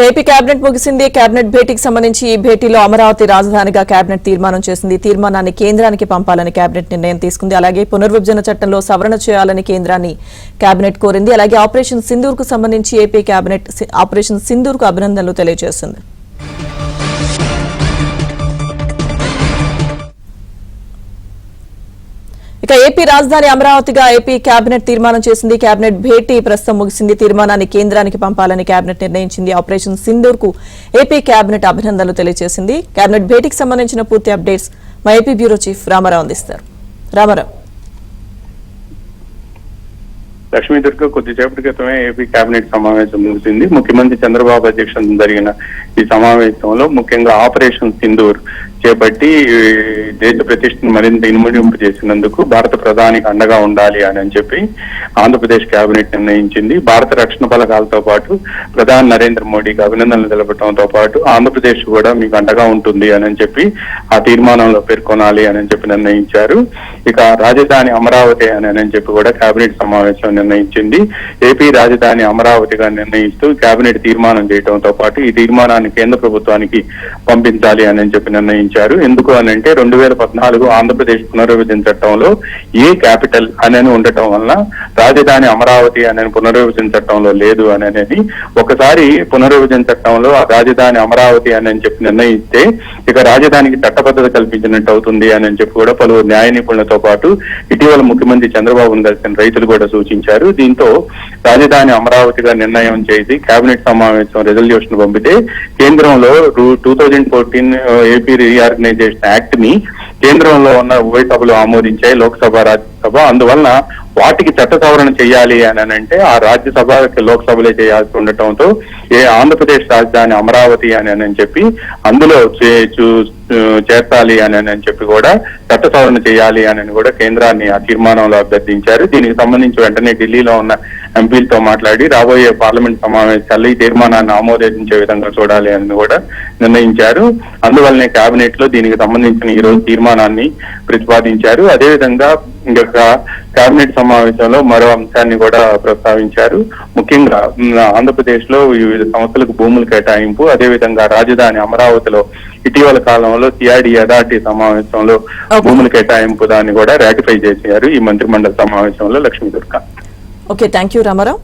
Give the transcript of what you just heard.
AP cabinet ముగిసింది. Cabinet భేటీకి సంబంధించి ఈ భేటీలో అమరావతి రాజధానిగా కేబినెట్ తీర్మానం చేసింది. తీర్మానాన్ని కేంద్రానికి పంపాలని కేబినెట్ నిర్ణయం తీసుకుంది. అలాగే పునర్విభజన చట్టంలో సవరణ చేయాలని కేంద్రాన్ని కేబినెట్ కోరింది. అలాగే ఆపరేషన్ సింధూర్ కు సంబంధించి ఏపీ కేబినెట్ ఆపరేషన్ సింధూర్ కు అభినందనలు తెలియజేసింది. ఇక ఏపీ రాజధాని అమరావతిగా ఏపీ కేబినెట్ తీర్మానం చేసింది. కేబినెట్ భేటీ ప్రస్తుతం ముగిసింది. తీర్మానాన్ని కేంద్రానికి పంపాలని కేబినెట్ నిర్ణయించింది. ఆపరేషన్ సింధూర్ కు ఏపీ కేబినెట్ అభినందనలు తెలియజేసింది. కేబినెట్ భేటీకి సంబంధించిన పూర్తి అప్డేట్స్ మా ఏపీ బ్యూరో చీఫ్ రామారావు అందిస్తారు. రామారావు. లక్ష్మీ దుర్గ కొద్దిసేపటి క్రితమే ఏపీ కేబినెట్ సమావేశం ముగిసింది. ముఖ్యమంత్రి చంద్రబాబు అధ్యక్షతన జరిగిన ఈ సమావేశంలో ముఖ్యంగా ఆపరేషన్ సింధూర్ చేపట్టి దేశ ప్రతిష్టను మరింత ఇనుమడింపు చేసినందుకు భారత ప్రధానికి అండగా ఉండాలి అని చెప్పి ఆంధ్రప్రదేశ్ కేబినెట్ నిర్ణయించింది. భారత రక్షణ బలగాలతో పాటు ప్రధాని నరేంద్ర మోడీకి అభినందనలు తెలపడంతో పాటు ఆంధ్రప్రదేశ్ కూడా మీకు అండగా ఉంటుంది అని చెప్పి ఆ తీర్మానంలో పేర్కొనాలి అని చెప్పి నిర్ణయించారు. ఇక రాజధాని అమరావతి అని చెప్పి కూడా కేబినెట్ సమావేశం నిర్ణయించింది. ఏపీ రాజధాని అమరావతిగా నిర్ణయిస్తూ కేబినెట్ తీర్మానం చేయడంతో పాటు ఈ తీర్మానాన్ని కేంద్ర ప్రభుత్వానికి పంపించాలి అని చెప్పి నిర్ణయించారు. ఎందుకు అని అంటే 2014 ఆంధ్రప్రదేశ్ పునర్విభజన చట్టంలో ఏ క్యాపిటల్ అని ఉండటం వలన రాజధాని అమరావతి అనే పునర్విభజన చట్టంలో లేదు అనేది ఒకసారి పునర్విభజన చట్టంలో రాజధాని అమరావతి అని చెప్పి నిర్ణయిస్తే ఇక రాజధానికి చట్టబద్ధత కల్పించినట్టు అవుతుంది అని చెప్పి కూడా పలువురు న్యాయ నిపుణులతో పాటు ఇటీవల ముఖ్యమంత్రి చంద్రబాబును కలిసిన రైతులు కూడా సూచించారు. దీంతో రాజధాని అమరావతిగా నిర్ణయం చేసి కేబినెట్ సమావేశం రెజల్యూషన్ పంపితే కేంద్రంలో 2014 ఏపీ రీఆర్గనైజేషన్ యాక్ట్ ని కేంద్రంలో ఉన్న ఉభయ సభలు ఆమోదించాయి, లోక్సభ రాజ్యసభ. అందువలన వాటికి చట్ట సవరణ చేయాలి అని అంటే ఆ రాజ్యసభ లోక్సభలే చేయాల్సి ఉండటంతో ఆంధ్రప్రదేశ్ రాజధాని అమరావతి అని చెప్పి అందులో చేర్చాలి అని చెప్పి కూడా చట్ట సవరణ చేయాలి అని కూడా కేంద్రాన్ని ఆ తీర్మానంలో అభ్యర్థించారు. దీనికి సంబంధించి వెంటనే ఢిల్లీలో ఉన్న ఎంపీలతో మాట్లాడి రాబోయే పార్లమెంట్ సమావేశాల్లో ఈ తీర్మానాన్ని ఆమోదించే విధంగా చూడాలి అని కూడా నిర్ణయించారు. అందువల్లనే కేబినెట్ లో దీనికి సంబంధించిన ఈ రోజు తీర్మానాన్ని ప్రతిపాదించారు. అదేవిధంగా ఇంకొక కేబినెట్ సమావేశంలో మరో అంశాన్ని కూడా ప్రస్తావించారు. ముఖ్యంగా ఆంధ్రప్రదేశ్ లో వివిధ సంస్థలకు భూముల కేటాయింపు, అదేవిధంగా రాజధాని అమరావతిలో ఇటీవల కాలంలో సిఆర్డీ అథారిటీ సమావేశంలో భూముల కేటాయింపు దాన్ని కూడా రాటిఫై చేశారు ఈ మంత్రిమండలి సమావేశంలో. Lakshmi Durga. Okay, thank you Ramarao.